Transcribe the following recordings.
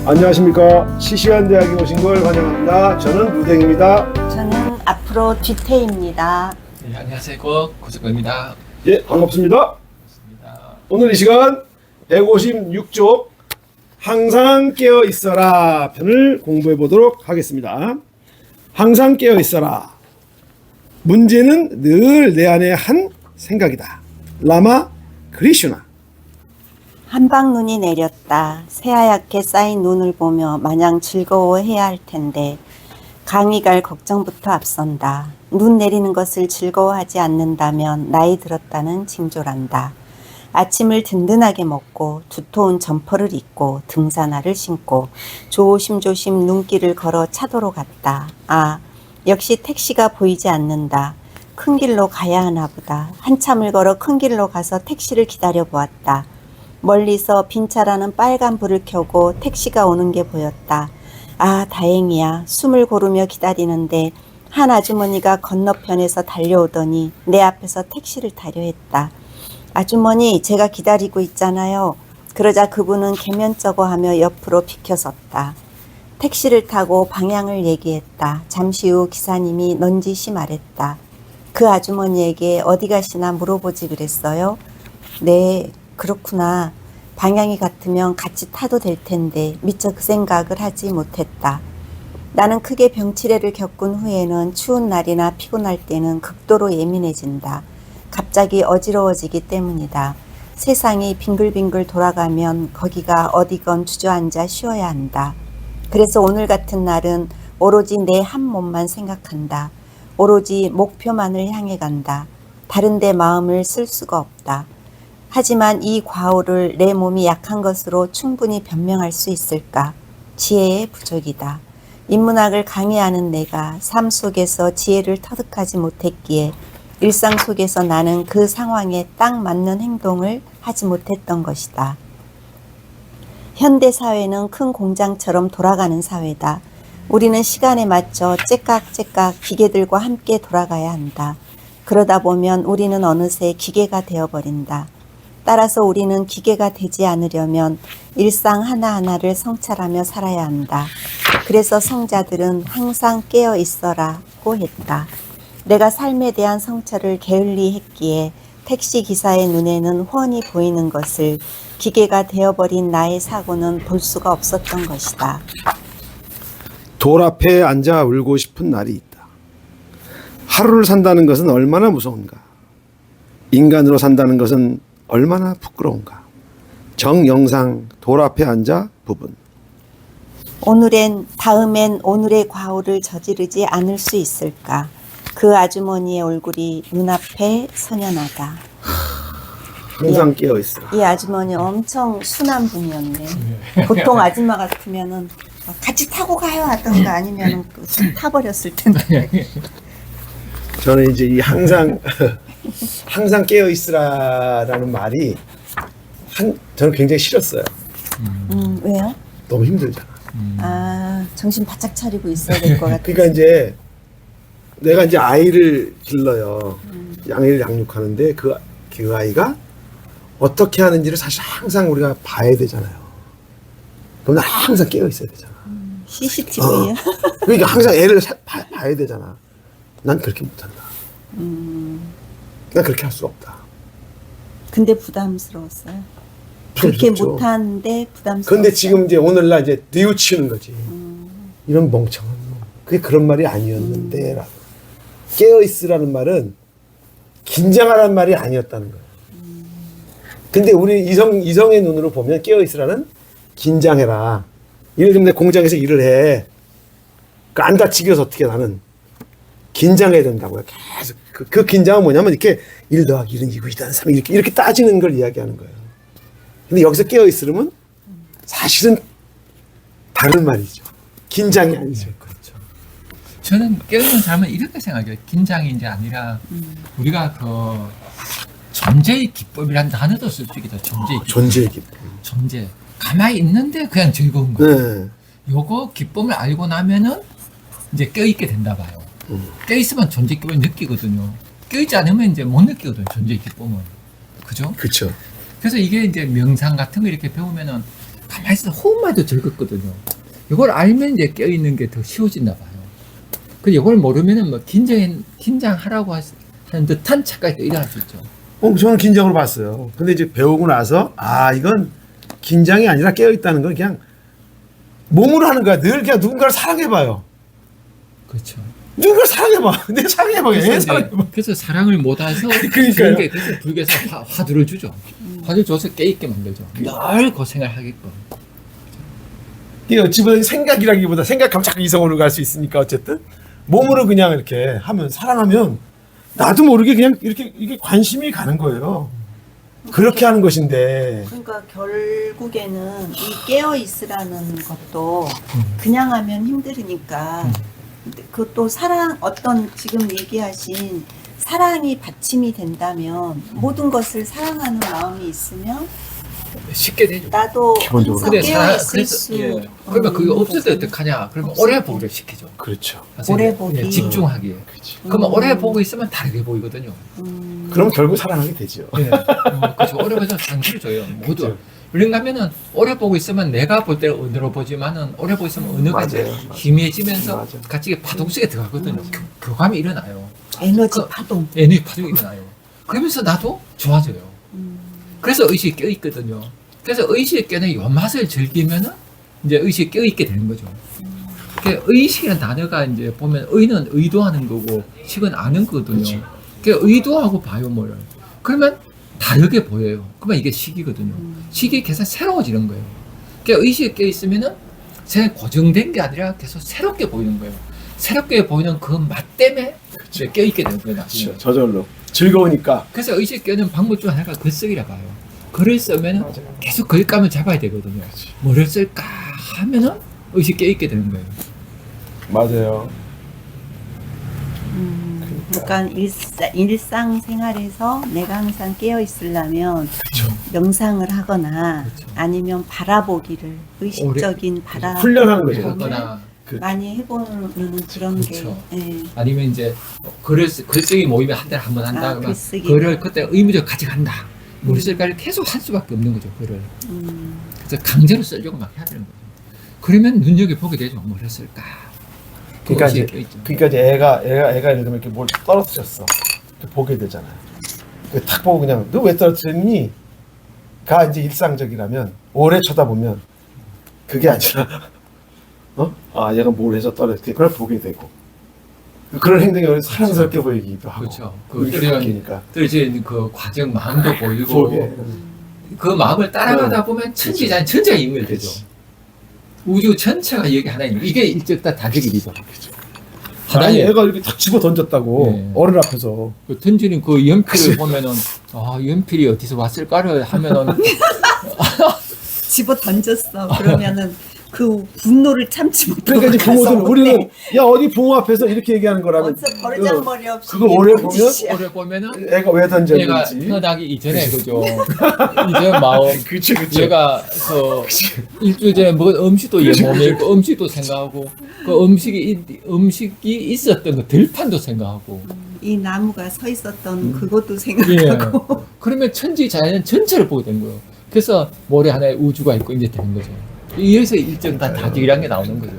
안녕하십니까. 시시한 대학에 오신 걸 환영합니다. 저는 루댕입니다. 저는 앞으로 뒤태입니다. 네, 안녕하세요. 고석입니다. 예, 반갑습니다. 오늘 이 시간 156쪽 항상 깨어 있어라 편을 공부해 보도록 하겠습니다. 항상 깨어 있어라. 문제는 늘 내 안에 한 생각이다. 라마 그리슈나. 한방눈이 내렸다. 새하얗게 쌓인 눈을 보며 마냥 즐거워해야 할 텐데 강이 갈 걱정부터 앞선다. 눈 내리는 것을 즐거워하지 않는다면 나이 들었다는 징조란다. 아침을 든든하게 먹고 두터운 점퍼를 입고 등산화를 신고 조심조심 눈길을 걸어 차도로 갔다. 아, 역시 택시가 보이지 않는다. 큰 길로 가야 하나 보다. 한참을 걸어 큰 길로 가서 택시를 기다려 보았다. 멀리서 빈차라는 빨간 불을 켜고 택시가 오는 게 보였다. 아, 다행이야. 숨을 고르며 기다리는데 한 아주머니가 건너편에서 달려오더니 내 앞에서 택시를 타려 했다. 아주머니, 제가 기다리고 있잖아요. 그러자 그분은 개면쩍어하며 옆으로 비켜섰다. 택시를 타고 방향을 얘기했다. 잠시 후 기사님이 넌지시 말했다. 그 아주머니에게 어디 가시나 물어보지 그랬어요? 네, 그렇구나. 방향이 같으면 같이 타도 될 텐데 미처 그 생각을 하지 못했다. 나는 크게 병치레를 겪은 후에는 추운 날이나 피곤할 때는 극도로 예민해진다. 갑자기 어지러워지기 때문이다. 세상이 빙글빙글 돌아가면 거기가 어디건 주저앉아 쉬어야 한다. 그래서 오늘 같은 날은 오로지 내 한 몸만 생각한다. 오로지 목표만을 향해 간다. 다른 데 마음을 쓸 수가 없다. 하지만 이 과오를 내 몸이 약한 것으로 충분히 변명할 수 있을까? 지혜의 부족이다. 인문학을 강의하는 내가 삶 속에서 지혜를 터득하지 못했기에 일상 속에서 나는 그 상황에 딱 맞는 행동을 하지 못했던 것이다. 현대 사회는 큰 공장처럼 돌아가는 사회다. 우리는 시간에 맞춰 째깍째깍 기계들과 함께 돌아가야 한다. 그러다 보면 우리는 어느새 기계가 되어버린다. 따라서 우리는 기계가 되지 않으려면 일상 하나하나를 성찰하며 살아야 한다. 그래서 성자들은 항상 깨어 있어라고 했다. 내가 삶에 대한 성찰을 게을리 했기에 택시 기사의 눈에는 훤히 보이는 것을 기계가 되어버린 나의 사고는 볼 수가 없었던 것이다. 돌 앞에 앉아 울고 싶은 날이 있다. 하루를 산다는 것은 얼마나 무서운가. 인간으로 산다는 것은 얼마나 부끄러운가. 정영상 돌 앞에 앉아 부분. 다음엔 오늘의 과오를 저지르지 않을 수 있을까. 그 아주머니의 얼굴이 눈앞에 선연하다. 항상 깨어 있어. 이 아주머니 엄청 순한 분이었네. 보통 아줌마 같으면은 같이 타고 가요 하던가 아니면은 타버렸을 텐데. 저는 이제 이 항상 깨어 있으라라는 말이 저는 굉장히 싫었어요. 왜요? 너무 힘들잖아. 아, 정신 바짝 차리고 있어야 될 것 같아. 그러니까 이제 내가 이제 아이를 길러요. 아이를 양육하는데 그 아이가 어떻게 하는지를 사실 항상 우리가 봐야 되잖아요. 그럼 항상 깨어 있어야 되잖아. CCTV요? 그러니까 항상 애를 봐야 되잖아. 난 그렇게 못한다. 난 그렇게 할 수가 없다. 근데 부담스러웠어요. 그렇게 부담스럽죠. 못하는데 부담스러웠어요. 근데 지금 이제 오늘날 이제 뉘우치는 거지. 이런 멍청한 놈. 그게 그런 말이 아니었는데 라고. 깨어있으라는 말은 긴장하라는 말이 아니었다는 거예요. 근데 우리 이성의 눈으로 보면 깨어있으라는 긴장해라. 예를 들면 내 공장에서 일을 해. 그 안 다치기 위해서 어떻게 나는 긴장해야 된다고요. 계속 그 긴장은 뭐냐면 이렇게 1 더하기 1은 2고 2 더하기 3 이렇게 따지는 걸 이야기하는 거예요. 근데 여기서 깨어있으면 사실은 다른 말이죠. 긴장이 아니죠. 그렇죠. 저는 깨어있는 삶은 이렇게 생각해요. 긴장이 이제 아니라 우리가 그 존재의 기쁨이라는 단어도 쓸 수 있겠다. 존재의 기쁨. 존재의 기쁨. 존재. 가만히 있는데 그냥 즐거운 거예요. 네. 요거 기쁨을 알고 나면은 이제 껴있게 된다 봐요. 껴있으면 존재 기쁨을 느끼거든요. 껴있지 않으면 이제 못 느끼거든요. 존재 기쁨을. 그죠? 그렇죠. 그래서 이게 이제 명상 같은 거 이렇게 배우면은 가만히 있어 호흡만 해도 즐겁거든요. 이걸 알면 이제 깨어 있는 게 더 쉬워진다 봐요. 그 이걸 모르면은 뭐 긴장하라고 하는 듯한 착각이 또 일어날 수 있죠. 저는 긴장으로 봤어요. 근데 이제 배우고 나서 이건 긴장이 아니라 깨어 있다는 건 그냥 몸으로 하는 거야. 늘 그냥 누군가를 사랑해봐요. 그렇죠. 누군가를 사랑해봐. 내 사랑해봐. 그래서, 애 이제 사랑해봐. 그래서 사랑을 못해서 그러니까요. 그래서 불교에서 화두를 주죠. 화두를 줘서 깨있게 만들죠. 늘 고생을 하게끔. 이게 어찌 보면 생각이라기보다 생각하면 자꾸 이성으로 갈 수 있으니까 어쨌든 몸으로 그냥 이렇게 하면 사랑하면 나도 모르게 그냥 이렇게 이게 관심이 가는 거예요. 그렇게 하는 것인데 그러니까 결국에는 이 깨어 있으라는 것도 그냥 하면 힘들으니까 그것도 사랑 어떤 지금 얘기하신 사랑이 받침이 된다면 모든 것을 사랑하는 마음이 있으면 쉽게 되죠. 나도 기본적으로. 항상 근데 깨어 있을 그래서 수 그러면 그게 없을 때 어떡하냐? 그러면 오래 보기를 시키죠. 그렇죠. 오래 보기. 집중하기에. 그러면 오래 보고 있으면 다르게 보이거든요. 그럼 결국 사랑하게 되죠. 네. 그렇죠. 오래 보면 상처를 줘요. 모두. 그렇죠. 왜냐하면은 오래 보고 있으면 내가 볼 때는 언어로 보지만은 오래 보고 있으면 언어가 이제 맞아요. 희미해지면서 맞아요. 같이 파동 속에 들어가거든요. 교감이 일어나요. 에너지 그- 파동. 에너지 파동이 일어나요. 그러면서 나도 좋아져요. 그래서 의식이 껴있거든요. 그래서 의식이 껴는 요 맛을 즐기면은 이제 의식이 껴있게 되는 거죠. 그 의식이라는 단어가 이제 보면 의는 의도하는 거고 식은 아는 거거든요. 그 의도하고 봐요, 뭘. 그러면 다르게 보여요. 그러면 이게 식이거든요. 식이 계속 새로워지는 거예요. 그 의식이 껴있으면은 고정된 게 아니라 계속 새롭게 보이는 거예요. 새롭게 보이는 그 맛 때문에 이제 껴있게 되는 거예요. 나중에. 그렇죠. 저절로 즐거우니까. 그래서 의식 껴는 방법 중 하나가 글쓰기라 봐요. 글을 쓰면 계속 글감을 잡아야 되거든요. 뭐를 쓸까 하면은 의식 껴있게 되는 거예요. 맞아요. 그러니까 일상생활에서 내가 항상 깨어 있으려면 명상을 하거나 그렇죠. 아니면 바라보기를 의식적인 바라보기를 훈련하는 거죠. 하거나 많이 해보는 그런 그렇죠. 게 예. 아니면 이제 글쓰기 모임에 한 달에 한 번 한다 그러면 글쓰기. 글을 그때 의무적으로 가져간다. 뭐를 쓸까를 계속 할 수밖에 없는 거죠. 글을. 그래서 강제로 쓰려고 막 해야 되는 거죠. 그러면 눈여겨보게 되죠. 뭐를 쓸까. 그러니까 의식이 이제 껴있죠. 그러니까 이제 애가 예를 들면 이렇게 뭘 떨어뜨렸어. 이렇게 보게 되잖아요. 딱 보고 그냥 너 왜 떨어뜨렸니? 가 이제 일상적이라면 오래 쳐다보면 그게 아니라 얘가 뭘 해서 떨어졌지. 그걸 보게 되고 그런 행동이 사랑스럽게 보이기도 하고. 그렇죠. 이렇게 바뀌니까. 또 이제 그 과정 마음도 보이고 보게. 그 마음을 따라가다 보면 천지자 전체가 인물이 되죠. 우주 전체가 여기 하나 있는 이게 일적다 다득일이죠. 아니 하나에 애가 이렇게 탁 집어 던졌다고 네. 어른 앞에서 그 던지는 그 연필을 보면은 연필이 어디서 왔을까를 하면은 집어 던졌어. 그러면은 그 분노를 참지 못하고 그러니까 이제 부모들은 가서 우리는 어때? 야 어디 부모 앞에서 이렇게 얘기하는 거라면 어디서 버르장머리 없이 그거 오래 이게 보면 짓이야. 오래 보면은 애가 왜 얘가 던졌는지. 태어나기 이전에 그죠. 이전 마음 그치 그치. 얘가 그 일주일 전에 먹은 음식도 얘 몸에 있고 음식도 생각하고 그 음식이 있었던 그 들판도 생각하고 이 나무가 서 있었던 그것도 예. 생각하고 그러면 천지 자연 전체를 보게 되는 거예요. 그래서 모래 하나에 우주가 있고 이제 되는 거죠. 이래서 일정 다 다득이라는 게 나오는 거죠.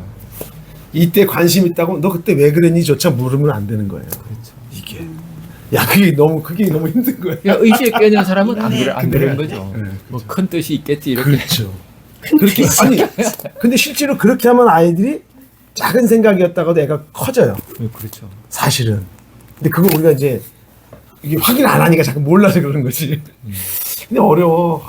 이때 관심 있다고 너 그때 왜 그랬니?조차 물으면 안 되는 거예요. 그렇죠. 이게 야 그게 너무 힘든 거예요. 그러니까 의식에 깨는 사람은 안 네. 그런 거죠. 네, 뭐 큰 뜻이 있겠지 이렇게. 그렇죠. 그렇게 아니 근데 실제로 그렇게 하면 아이들이 작은 생각이었다가도 애가 커져요. 그렇죠. 사실은. 근데 그거 우리가 이제 이게 확인 안 하니까 자꾸 몰라서 그러는 거지. 근데 어려워.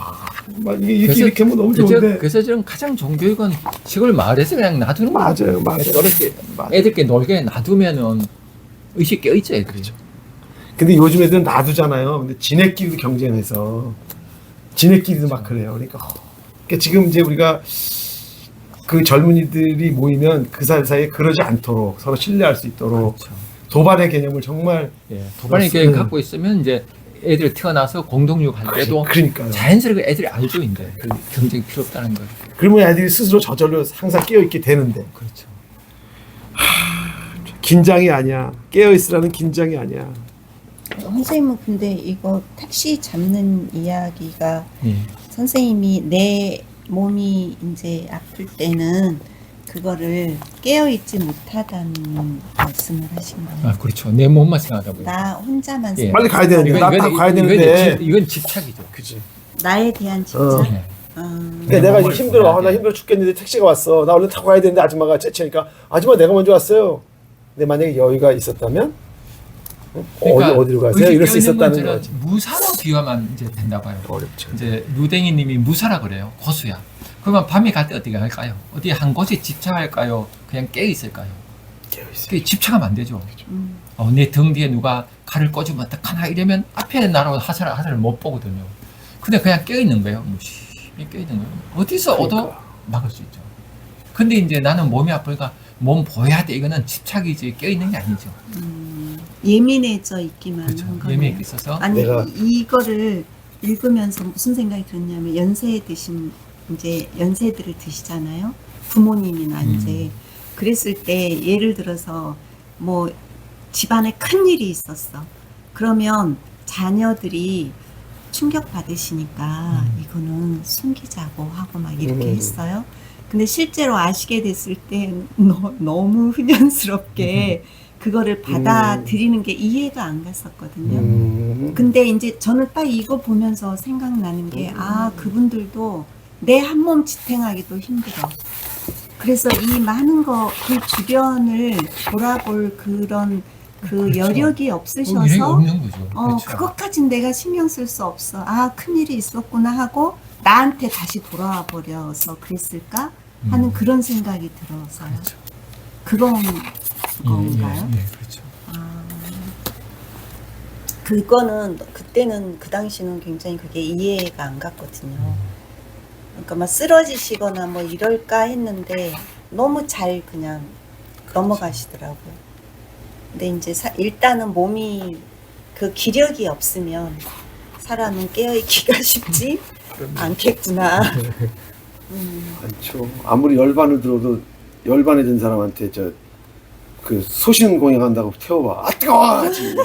막 이게 이렇게 하면 너무 좋은데. 그래서 저는 가장 좋은 교육은 시골 마을에서 그냥 놔두는 거예요. 맞아요. 어렵게 맞아요. 애들끼리 놀게 놔두면은 의식 껴있죠 애들이. 그렇죠. 근데 요즘 애들은 놔두잖아요. 근데 지네끼리도 경쟁해서 지네끼리도 막 그래요. 그러니까 지금 이제 우리가 그 젊은이들이 모이면 그 사이에 그러지 않도록 서로 신뢰할 수 있도록 그렇죠. 도발의 개념을 정말 도발의 그렇습니다. 계획 갖고 있으면 이제 애들 태어나서 공동육 할 때도 그러니까요. 자연스럽게 애들이 알죠 이제 경쟁이 필요 없다는 걸. 그러면 애들이 스스로 저절로 항상 깨어 있게 되는데 그렇죠. 긴장이 아니야. 깨어 있으라는 긴장이 아니야. 선생님은 근데 이거 택시 잡는 이야기가 예. 선생님이 몸이 이제 아플 때는 그거를 깨어있지 못하다는 말씀을 하신 거예요. 아, 그렇죠. 내 몸만 생각하다 보니까. 나 혼자만 예. 빨리 가야 되는데 나 다 가야 되는데. 이건 집착이죠. 그지. 나에 대한 집착. 예. 근데 내가 지금 몸을 힘들어. 보여야 아, 나 돼. 힘들어 죽겠는데 택시가 왔어. 나 얼른 타고 가야 되는데 아줌마가 째치니까 아줌마 내가 먼저 왔어요. 근데 만약에 여유가 있었다면 어디로 가세요? 의식 이럴 수 깨어있는 건 있었다는 저는 거지. 무사로 비유하면 이제 된다 봐요. 어렵죠. 이제 루댕이님이 무사라 그래요. 고수야. 그러면 밤에 갈 때 어떻게 할까요? 어디 한 곳에 집착할까요? 그냥 깨어 있을까요? 깨어있어요. 그게 집착하면 안 되죠. 내 등 뒤에 누가 칼을 꽂으면 어떡하나 이러면 앞에 나로 화살을 못 보거든요. 근데 그냥 깨어 있는 거예요. 무심히 깨어 있는 거예요. 어디서 얻어 그러니까. 막을 수 있죠. 근데 이제 나는 몸이 아프니까 몸 보여야 돼. 이거는 집착이지 깨어 있는 게 아니죠. 예민해져 있기만 그렇죠. 한 거예요. 예민하게 있어서 아니 내가- 이거를 읽으면서 무슨 생각이 들었냐면 연세에 드신 이제 연세들을 드시잖아요. 부모님이나 이제 그랬을 때 예를 들어서 뭐 집안에 큰 일이 있었어. 그러면 자녀들이 충격 받으시니까 이거는 숨기자고 하고 막 이렇게 했어요. 근데 실제로 아시게 됐을 때 너무 훈연스럽게 그거를 받아들이는 게 이해가 안 갔었거든요. 근데 이제 저는 딱 이거 보면서 생각나는 게, 아, 그분들도 내 한 몸 지탱하기도 힘들어. 그래서 이 많은 그 주변을 돌아볼 그런 그 그렇죠. 여력이 일이 없으셔서, 없는 거죠. 그렇죠. 그것까진 내가 신경 쓸 수 없어. 아, 큰일이 있었구나 하고, 나한테 다시 돌아와 버려서 그랬을까? 하는 그런 생각이 들어서요. 그렇죠. 그런 건가요? 예, 그렇죠. 그거는 그때는 그 당시는 굉장히 그게 이해가 안 갔거든요. 그러니까 막 쓰러지시거나 뭐 이럴까 했는데 너무 잘 그냥 넘어가시더라고요. 근데 이제 일단은 몸이 그 기력이 없으면 사람은 깨어있기가 쉽지 않겠구나. 많죠. 아무리 열반을 들어도 열반에 든 사람한테 그 소신 공양한다고 태워봐. 아 뜨거워! 하지.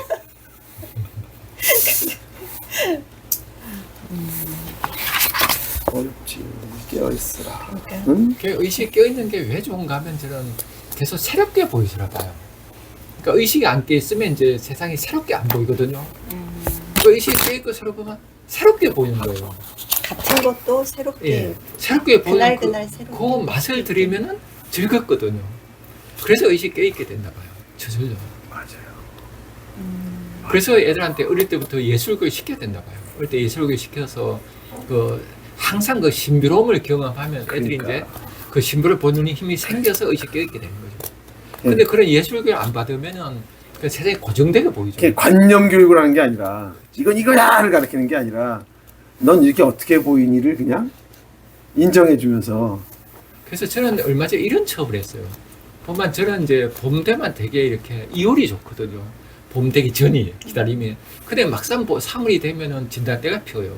어렵지. 깨어있으라. 그러니까 응? 그 의식이 깨어있는 게 왜 좋은가 하면 저는 계속 새롭게 보이시나 봐요. 그러니까 의식이 안 깨있으면 이제 세상이 새롭게 안 보이거든요. 그 의식이 깨있고 새로 보면 새롭게 보이는 거예요. 같은 것도 새롭게 예, 새롭게 보이는 그날 새롭게 그 맛을 들이면은 즐겁거든요. 그래서 의식이 깨있게 된다 봐요. 저절로. 맞아요. 그래서 애들한테 어릴 때부터 예술교육 시켜야 된다 봐요. 어릴 때 예술교육 시켜서 항상 그 신비로움을 경험하면 애들이 그러니까. 이제 그 신비를 보는 힘이 생겨서 의식 깨닫게 되는 거죠. 근데 그런 예술교육 안 받으면은 그 세상이 고정되게 보이죠. 그게 관념 교육을 하는 게 아니라 이건 이거야를 가르치는 게 아니라 넌 이렇게 어떻게 보이니를 그냥 인정해주면서 그래서 저는 얼마 전에 이런 취업을 했어요. 보면 저는 이제 봄 되면 되게 이렇게 이율이 좋거든요. 봄 되기 전이 기다리면. 근데 막상 3월이 되면은 진달래가 피어요.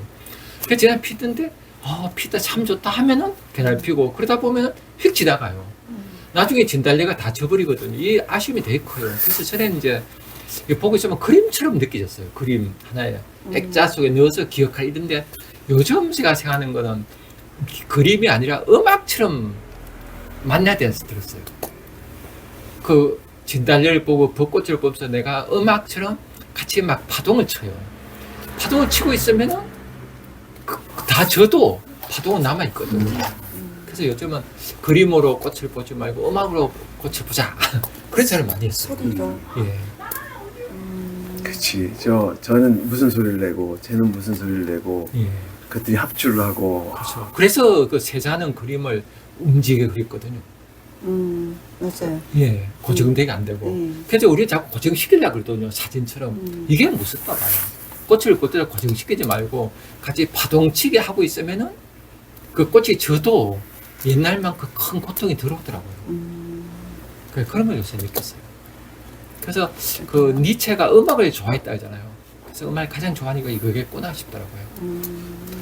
그래서 제가 피던데 피다 참 좋다 하면은 그날 피고 그러다 보면 휙 지나가요. 나중에 진달래가 다 져버리거든요. 이 아쉬움이 되게 커요. 그래서 저는 이제 이거 보고 있으면 그림처럼 느껴졌어요. 그림 하나에 액자 속에 넣어서 기억할 이런데 요즘 제가 생각하는 거는 그림이 아니라 음악처럼 만나야 돼서 들었어요. 그 진달래를 보고 벚꽃을 보면서 내가 음악처럼 같이 막 파동을 쳐요. 파동을 치고 있으면은 다 져도 파동은 남아 있거든요. 그래서 요즘은 그림으로 꽃을 보지 말고 음악으로 꽃을 보자. 그런 생각을 많이 했어요. 소리로. 예. 그치 저는 무슨 소리를 내고 쟤는 무슨 소리를 내고 예. 그들이 합주를 하고 그렇죠. 그래서 그 세자는 그림을 움직이게 그렸거든요. 맞아요. 예. 고정되게 안 되고. 그래서 우리 자꾸 고정시키려고 그러거든요. 사진처럼. 이게 무섭다 봐요. 꽃을 그대로 고정시키지 말고 같이 파동치게 하고 있으면은 그 꽃이 져도 옛날만큼 큰 고통이 들어오더라고요. 그런 걸 요새 느꼈어요. 그래서 그 니체가 음악을 좋아했다 하잖아요. 그래서 음악을 가장 좋아하는 게 이거겠구나 싶더라고요.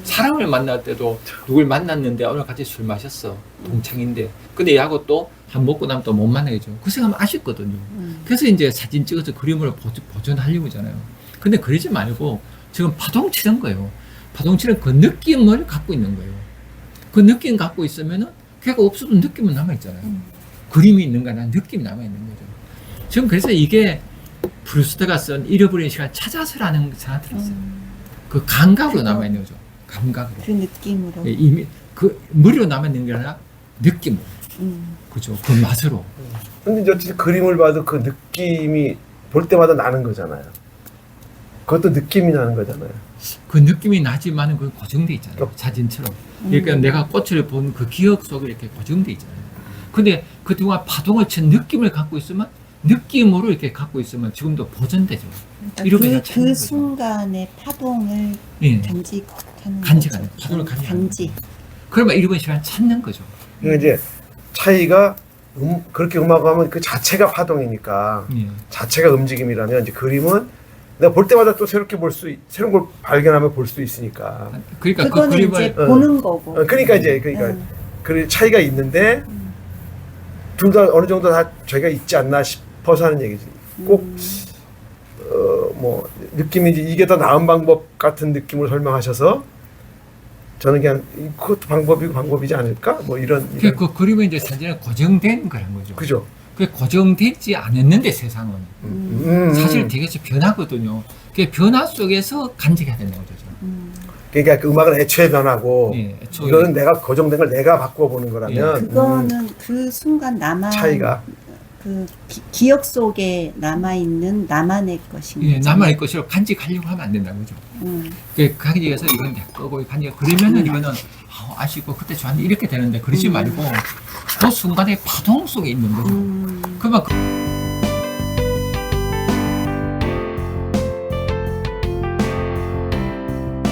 사람을 만날 때도 누굴 만났는데 오늘 같이 술 마셨어. 동창인데. 근데 얘하고 또 밥 먹고 나면 또 못 만나겠죠. 그 생각하면 아쉽거든요. 그래서 이제 사진 찍어서 그림으로 보존하려고 하잖아요. 근데 그러지 말고 지금 파동 치는 거예요. 파동 치는 그 느낌을 갖고 있는 거예요. 그 느낌 갖고 있으면은 걔가 없어도 느낌은 남아있잖아요. 그림이 있는가, 난 느낌이 남아있는 거죠. 지금 그래서 이게 프루스트가 쓴 잃어버린 시간 찾아서라는 생각 들었어요. 그 감각으로 남아있는 거죠. 감각으로. 그 느낌으로. 예, 이미 그 머리로 남아있는 게 아니라 느낌으로. 그죠. 그 맛으로. 근데 이제 어쨌든 그림을 봐도 그 느낌이 볼 때마다 나는 거잖아요. 그것도 느낌이 나는 거잖아요. 그 느낌이 나지만은 그 고정돼 있잖아요. 사진처럼. 그러니까 내가 꽃을 본 그 기억 속에 이렇게 고정돼 있잖아요. 근데 그동안 파동을 친 느낌을 갖고 있으면 느낌으로 이렇게 갖고 있으면 지금도 보존되죠. 이렇게 그, 찾는 그 거죠. 순간의 파동을 예. 간직하는 간직하는, 거죠. 파동을 간직하는 간직. 그러면 잃어버린 시간 찾는 거죠. 그러니까 이제 차이가 그렇게 음악하면 그 자체가 파동이니까 예. 자체가 움직임이라면 이제 그림은 내가 볼 때마다 또 새롭게 새로운 걸 발견하면 볼 수 있으니까. 그러니까 그 그거는 그림을 이제 보는 거고. 그러니까 그 차이가 있는데 둘 다 어느 정도 다 저희가 있지 않나 싶어서 하는 얘기지. 꼭 뭐 느낌인지 이게 더 나은 방법 같은 느낌으로 설명하셔서 저는 그냥 그것도 방법이고 방법이지 않을까? 뭐 이런 그 그림은 이제 사진은 고정된 거란 거죠. 그죠? 그게 고정되지 않았는데 세상은 사실 되게 변하거든요. 그 변화 속에서 간직해야 된다는 거죠. 그러니까 그 음악은 애초에 변하고 예, 애초에. 이거는 내가 고정된 걸 내가 바꾸어 보는 거라면 그거는 그 순간 남아 차이가 그 기억 속에 남아 있는 나만의 것인 예, 거죠. 남아있 것으로 간직하려고 하면 안 된다는 거죠. 그 간직해서 이건 내 거고 간직 그러면은 이거는 아쉽고 그때 좋았는데 이렇게 되는데 그러지 말고 그 순간의 파동 속에 있는 거죠. 그러면